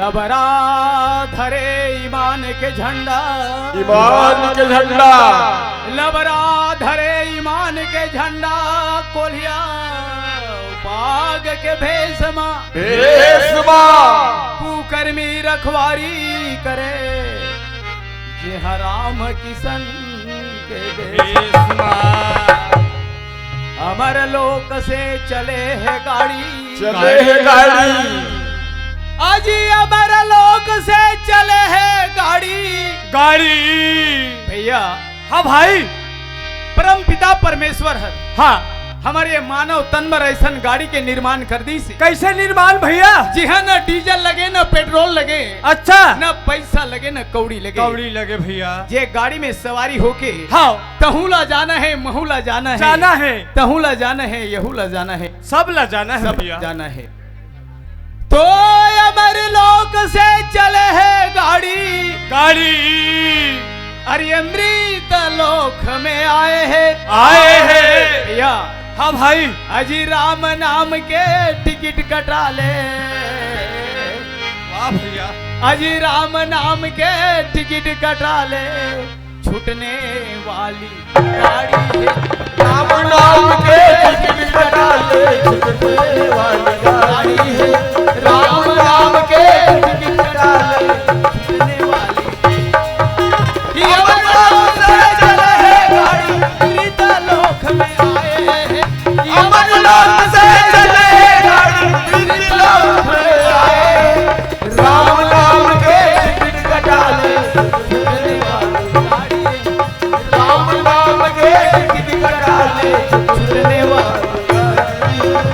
लबरा धरे ईमान के झंडा, ईमान के झंडा, लबरा धरे ईमान के झंडा, कोलिया बाग के भेषमा कुकर्मी रखवारी करे, जे हराम किशन के भेषमा। अमर लोक से चले है गाड़ी, चले है गाड़ी, अजी अमर लोक से चले है गाड़ी, गाड़ी। भैया हाँ भाई, परम पिता परमेश्वर है, हाँ हमारे मानव तन में ऐसा गाड़ी के निर्माण कर दी से। कैसे निर्माण भैया? जी हाँ, न डीजल लगे न पेट्रोल लगे, अच्छा न पैसा लगे न कौड़ी लगे, कौड़ी लगे भैया। ये गाड़ी में सवारी होके हाँ तहुला जाना है, महूला जाना है, जाना है, तहुला जाना है, यहूला जाना है, सब ला जाना है सब भैया। जाना है। तो अमर लोक से चले है गाड़ी, गाड़ी। अरे अमृत लोक में आए हैं, आए हैं भैया। हाँ भाई, अजी राम नाम के टिकट कटा ले, वाह भैया। अजी राम नाम के टिकट कटा ले, छूटने वाली गाड़ी है, राम नाम के टिकट कटा ले, छूटने वाली गाड़ी है, राम नाम के टिकट कटा ले, छूटने वाली। ये अमर लोक से चले है गाड़ी, अमृत लोक में आए हैं, अमर लोक से चले है गाड़ी, अमृत लोक में आए, राम नाम के टिकट कटा ले, छूटने वाली गाड़ी है, राम नाम के टिकट कटा ले, छूटने वाली गाड़ी है।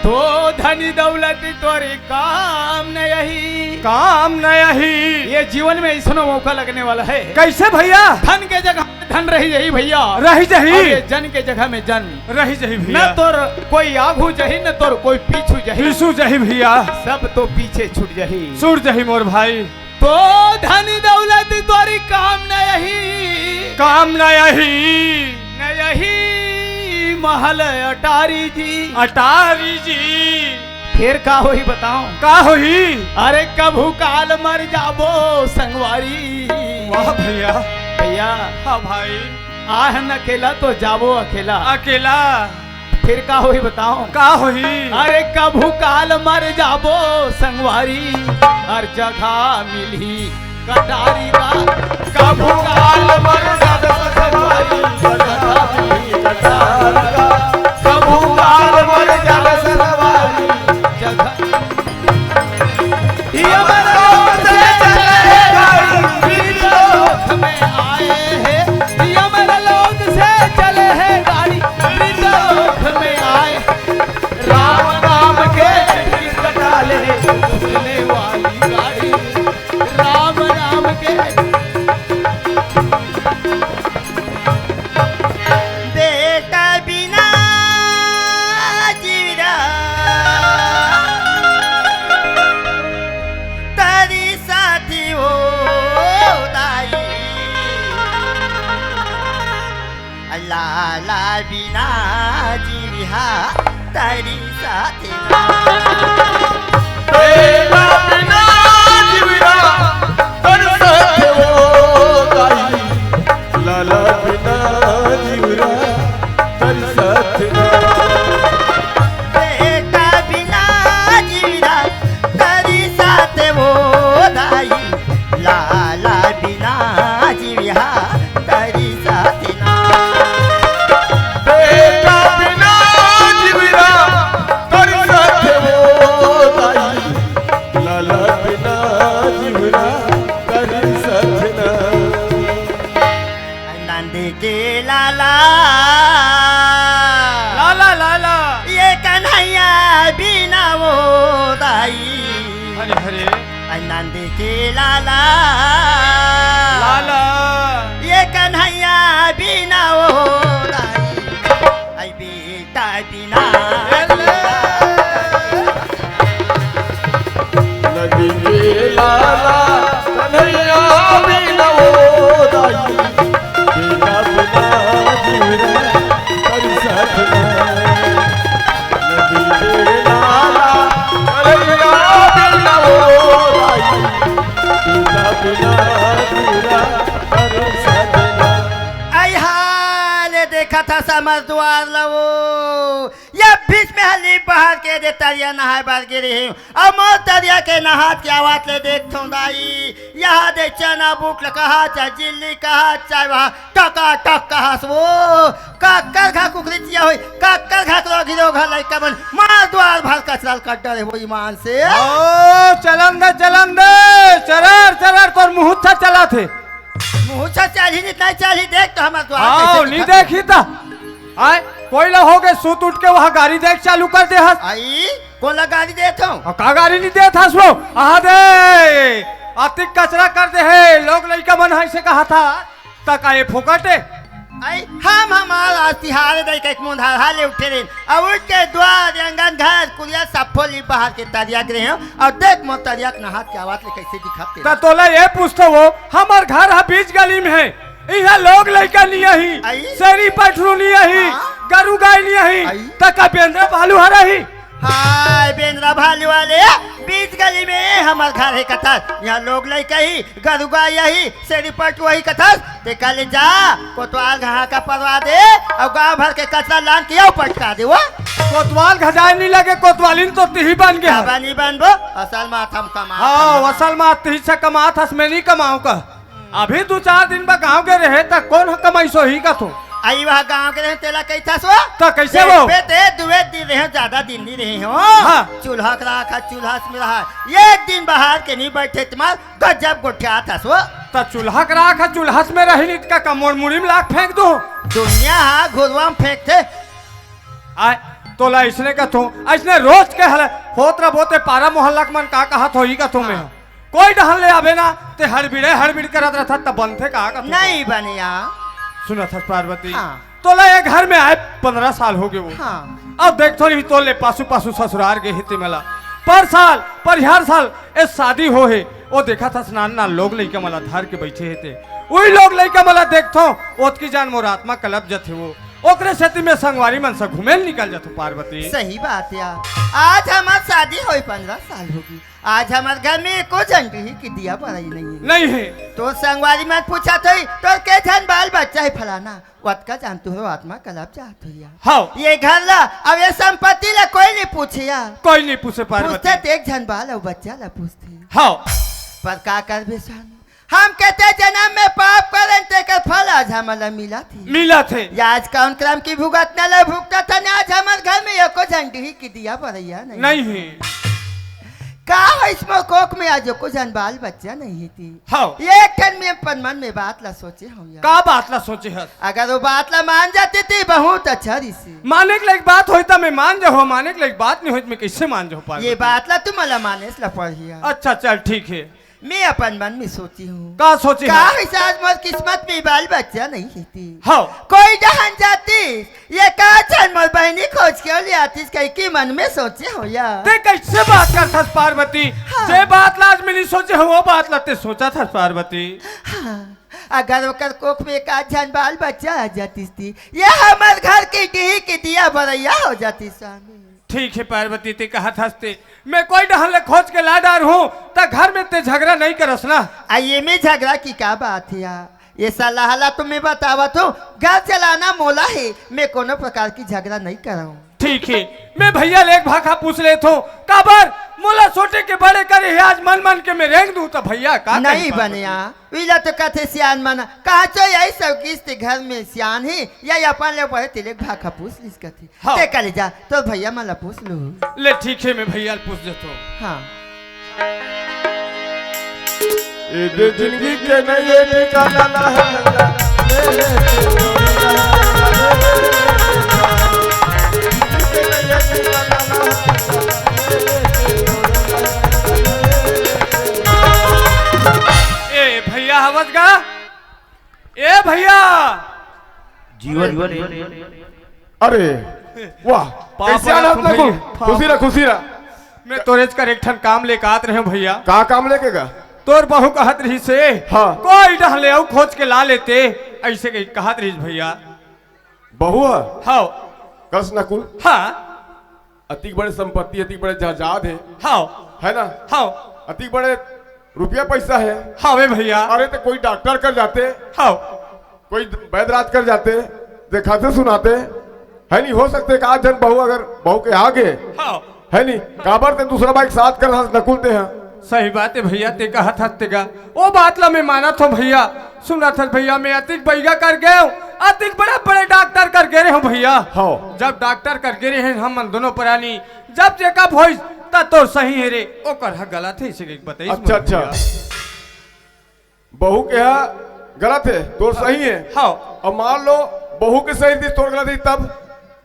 तो धनी दौलत तोरे काम न यही, काम न यही। ये जीवन में ऐसा मौका लगने वाला है। कैसे भैया? धन के जगह में धन रही जही भैया, रही जही, और ये जन के जगह में जन रही जही न भैया। तोर कोई आगू जही न तोर कोई पीछू जही, पीछू जही भैया, सब तो पीछे छूट जही। सुर जही मोर भाई। तो धनी दौलत तोरी काम न यही, काम न यही, न यही महल अटारी जी, अटारी जी। फिर का होई बताओ? का होई? अरे कभू काल मर जाबो संगवारी। वाह भैया। भैया हाँ भाई, आह न अकेला तो जाबो अकेला, अकेला। फिर का होई बताओ? का होई? अरे कभू काल मर जाबो संगवारी, हर जगह मिली कटारी बा, कभू काल मर जाबो संगवारी, जगह मिली कटारी बा, कभू काल मर जाबो संगवारी, जगह। ये अमर लोक से चले है गाड़ी, अमृत लोक में आए हैं, ये अमर लोक से चले है गाड़ी, अमृत लोक में आए, राम नाम के टिकट कटा ले, छूटने वाली गाड़ी, राम नाम के। बेटा बिना जीरा तारी साथी हो दाई, लाला बिना जीविहा तारी साथी बेटा बिना जीविया तर साथे वो गाई, लाला बिना जीविया तर साथे ना। बेटा बिना जीरा तारी साथे हो दाई, लाला बिना जीविहा तारी साथी ना। बेटा बिना जीविया तर साथे वो गाई, लाला बिना जीविया तर साथे ना। नंद के लाला लाला लाला। ये कन्हैया बिना वो दाई, हरे हरे। नंद के लाला लाला ये कन्हैया बिना हो आई बेटा बिना नदी के लाला कन्हैया बिना हो दाई बिना बिना जीवन कर सकना नदी के लाला कन्हैया बिना हो दाई बिना बिना जीवन कर सकना आई हाल देखा था समझ द्वार लो ये बीच में हली बाहर के दे तरिया नहाए बार गिरी हूँ अब मोर तरिया के नहात की आवाज ले देख दाई यहाँ दे चना बुक कहा चाहे जिल्ली कहा चाहे वहाँ टका टक कहा वो काकर खा कुकरी चिया हुई काकर खा करो गिरो घर लाई कमन मार द्वार भर कचरा कट डरे वो ईमान से ओ चलन दे चरर चरर तोर मुहूर्त चला थे मुँह चाली नहीं चाली देख तो हमारे द्वार आओ कैसे नहीं दिखा- देखी था आए कोई ला हो गए सूत उठ के वहाँ गाड़ी देख चालू कर दे हस आई कौन ला गाड़ी देता हूँ और का गाड़ी नहीं दे था वो आ दे अतिक कचरा कर दे है लोग लड़का मन है से कहा था तक आए फोकटे आई हम हमारा तिहार दे के मुंधार हाले उठे रे अब उठ के द्वार आंगन घर कुलिया सब फोली बाहर के तरिया गिरे हैं और देख मो तरिया के नहात की आवाज ले कैसे दिखाते तो तोला ये पूछते हो हमार घर है बीच गली में है यहाँ लोग लड़का नहीं आई? ही शेरी पठरू नहीं ही हाँ? गरु गाय नहीं आई? ही तक बेंद्र भालू हरा ही हाय बेंद्रा भालू वाले बीच गली में हमार घर है कथा यहाँ लोग लड़का ही गरुगा यही शेरी पट वही कथा ते कल जा कोतवाल घा का परवा दे और गांव भर के कचरा लान के पटका दे वो कोतवाल घजाए नहीं लगे कोतवालिन तो तिही बन गया बनी बनबो असल माथम कमा हाँ असल में तिही से कमात हस मैं नहीं कमाऊं का अभी 2-4 दिन में गाँव के रहे तक कौन कमाई सो ही का तू आई वहाँ गांव के रहे तेला कैसा सो तो कैसे वो बेटे दुए दिन रहे ज्यादा दिन नहीं रहे हो हाँ। चूल्हा का रखा चूल्हा में रहा एक दिन बाहर के नहीं बैठे तुम्हार गजब गोठिया था सो तो चूल्हा का राख चूल्हा में रही नहीं का कमोड़ मुड़ी में लाख फेंक दो दुनिया हाँ घुरवा में फेंकते आए तोला इसने का तू इसने रोज के हल होत रबोते पारा मोहल्ला के मन का कहा तो ही का तू में कोई डहल ले आवे ना ते हड़बिड़ करत रहता तब बनथे का नहीं बनिया सुना था पार्वती हाँ। तोला ये घर में आए 15 साल हो गए वो हाँ अब देख थोड़ी तोले पासु पासु ससुराल के हित मला पर हर साल ए शादी हो है वो देखा था स्नान ना लोग लइका मला धार के बैठे हेते वही लोग लइका मला देखथो ओत की जान मोर आत्मा कलब जथे वो ओकरे सेती में संगवारी मन से घूमेल निकल जातो पार्वती सही बात यार आज हमार शादी हुई 15 साल होगी आज हमारे घर में को झंडी की दिया पड़ाई नहीं है नहीं है तो संगवारी मत पूछा तो तो के धन बाल बच्चा है फलाना वत का जानते हो आत्मा कलब चाहते हो यार हाँ ये घर ला अब ये संपत्ति ला कोई नहीं पूछे यार कोई नहीं पूछे पार्वती पूछते तो एक झन बाल और बच्चा ला पूछते हाँ पर का कर बेसान हम कहते जन्म में पाप करें ते का फल आज हमारा मिला थी मिला थे आज कौन क्रम की भुगत न ले भुगता था ना आज हमारे घर में एको झंडी की दिया पड़ैया नहीं है का हो इसमें कोक में आज को जन बाल बच्चा नहीं थी हाँ ये टन में अपन मन में बात ला सोचे हम यार का बात ला सोचे हस अगर वो बात ला मान जाती थी बहुत अच्छा रिसी माने के लायक बात होई तो मैं मान जाओ माने के लायक बात नहीं होई तो मैं कैसे मान जाओ पार्वती ये बात ला तुम मला माने ला पढ़िया अच्छा चल ठीक है मैं अपन मन में सोची हूँ का सोची का है इस आज मोर किस्मत में बाल बच्चा नहीं थी हाँ कोई डहन जाती ये का छन मोर बहनी खोज के ले आती कहीं की मन में सोचे हो यार ते कैसे बात करता पार्वती हाँ। जे बात लाज में नहीं सोचे हो वो बात लाते सोचा था पार्वती हाँ, अगर ओकर कोख में एक आध जन बाल बच्चा आ जाती थी ये हमारे घर की डीही की दिया भरैया हो जाती स्वामी ठीक है पार्वती ते कहा हंसते मैं कोई डहल खोज के ला डार हूँ तो घर में ते झगड़ा नहीं करस ना आइए में झगड़ा की क्या बात है यार ये सलाह तुम्हें बतावा तो घर चलाना मोला है मैं कोनो प्रकार की झगड़ा नहीं कर रहा हूँ ठीक है मैं भैया लेख भाखा पूछ ले तो काबर मोला छोटे के बड़े करे है आज मन मन के मैं रेंग दूं तो भैया का नहीं बनिया विला तो कहते सियान मना कहा चो यही सब किस्त घर में सियान ही या अपन ले पढ़े तिलक भाखा पूछ लिस कथी हाँ। ते कल जा तो भैया मला पूछ लो ले ठीक है मैं भैया पूछ देता हूँ हाँ ये जिंदगी के नए ठिकाना ना है जीवन बने। अरे वाह, पाप कैसे वाला आना तुम अपना को? भैया, खुशी रह, खुशी रह। मैं तोरे कर एक ठन काम लेके आत रहे भैया। कहाँ काम लेके गा? तोर बहू कहत रही से हाँ। कोई ढहले आओ खोज के ला लेते, ऐसे कही कहत रही भैया। बहू है हाँ कस नकुल, हाँ अति बड़े संपत्ति, अति बड़े जहाजात है हाँ है ना? हाँ अति बड़े रुपया पैसा है। हाँ वे भैया। अरे तो कोई डॉक्टर कर जाते, हाँ कोई वैद्यराज कर जाते, दिखाते सुनाते है नहीं। हो सकते कि आज जन बहू अगर बहू के आगे हाँ है नहीं काबर ते दूसरा बाइक साथ कर नकुलते हैं। सही बात है भैया, ते कहा था तेगा वो बात ला मैं माना था भैया, सुना था भैया। मैं अतिक बैगा कर गए हूँ, अतिक बड़े बड़े डॉक्टर कर गए हूँ भैया। हाँ। जब डॉक्टर कर गए हैं हम दोनों प्राणी, जब चेकअप हो तब तो सही है रे, ओ कर गलत है इसे बताइए। अच्छा अच्छा, बहू के यहाँ गलत है तो सही है। हाँ। और मान लो बहू के सही थी तो गलत थी, तब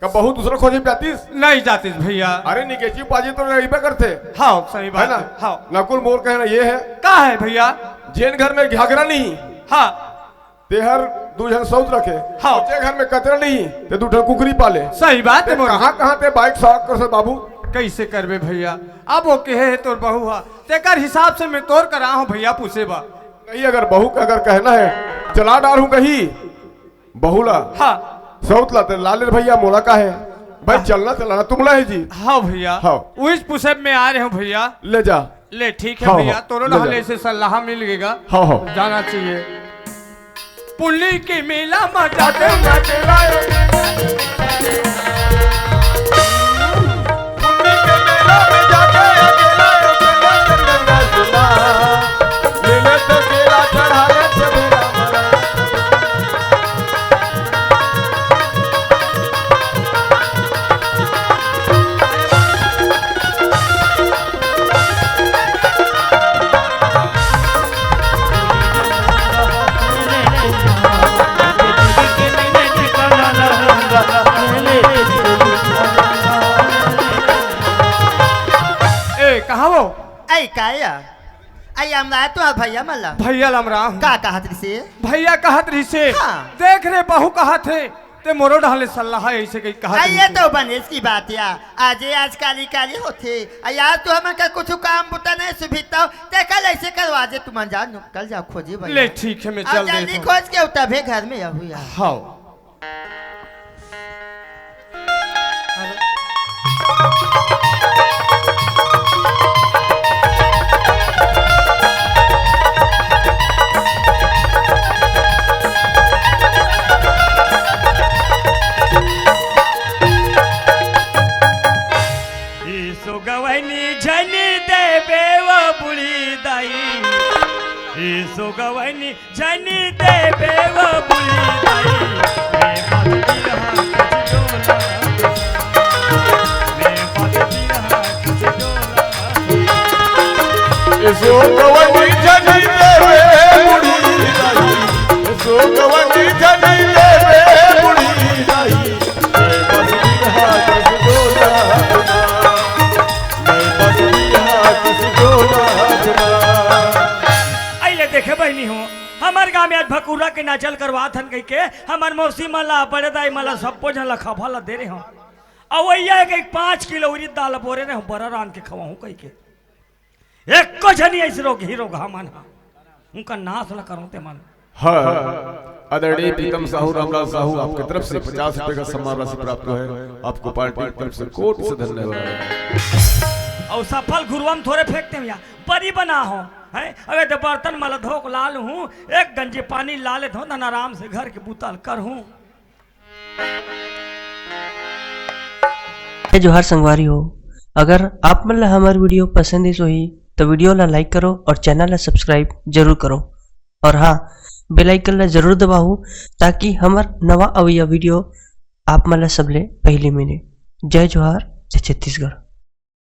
का बहू दूसरा खोजे जातीस नहीं जाती भैया। अरे निकेची पाजी तो नहीं करते हाँ सही है बात ना? हाँ। नकुल मोर कहना ये है का है भैया? जेन घर में घाघरा नहीं हाँ तेहर दू जन सौत रखे, हाँ। जे घर में कचरा नहीं ते दू ठन कुकरी पाले। सही बात है मोर। कहाँ कहाँ ते बाइक शौक कर से बाबू? कैसे करबे भैया? अब वो कहे है तोर बहू हा, तेकर हिसाब से मैं तोर करा हूँ भैया, पूछे बा नहीं। अगर बहू का अगर कहना है चला डालू कहीं बहुला हाँ सौत लाते लाले भैया मोला का है भाई, चलना चलाना तुमला है जी। हाँ भैया। हाँ। उस पूछे में आ रहे हूँ भैया। ले जा। ले ठीक है हाँ, भैया, हाँ, तोरो ले जा। नहले से सलाह मिल गएगा। हाँ हाँ जाना चाहिए। पुण्य के मेला में जाते कहा वो ऐ काया ऐ हमरा तो भैया मला भैया लमराम का कहत रही से? भैया कहत रही से हाँ। देख रे बहू कहा थे ते मोरो ढाले सलाह ऐसे कही कहा ये तो बनेस की बात या आज आज काली काली होते यार तू हमें का कुछ काम बुता नहीं सुभिता ते कल ऐसे करवा दे, तुम जान कल जा खोजे भैया। ले ठीक है मैं चल जल्दी देता हूँ। खोज के तबे घर में आहू यार। हाँ सुगवनी जनी देवे वो बुली दाई मैं पति रहा किसी डोला सुगवनी जनी देवे बुढ़ी दाई, सुगवनी जनी देवे बुढ़ी दाई, मैं बसती रहा किसी डोला, मैं बसती रहा किसी डोला। देखे बहनी हो हमार गाँव में आज भकुरा के नाचल करवा थन कह के हमार मौसी मला बड़े दाई मला सबको जन लखा भला दे रहे हो। और वही 5 किलो उरी दाल बोरे ने बड़ा रान के खवाऊं कह के एक को जनी ऐसे रोग हीरो घामन उनका नाश न करूं ते मन। हाँ आदरणीय प्रीतम साहू रामलाल साहू आपकी तरफ से 50 रुपए का सम्मान राशि प्राप्त हुआ है, आपको पार्टी की तरफ से कोटि से धन्यवाद। और सफल गुरुआम थोड़े फेंकते हैं बड़ी बना हो है। अगर तो बर्तन मला धोक लाल हूँ, एक गंजी पानी ला ले धो आराम से घर के बुताल कर हूँ। जोहार संगवारी हो, अगर आप मतलब हमारी वीडियो पसंद है ही तो वीडियो ला लाइक करो और चैनल ला सब्सक्राइब जरूर करो। और हाँ बेल आइकन ला जरूर दबाओ ताकि हमार नवा अवैया वीडियो आप मतलब सबले पहले मिले। जय जोहार, जय छत्तीसगढ़।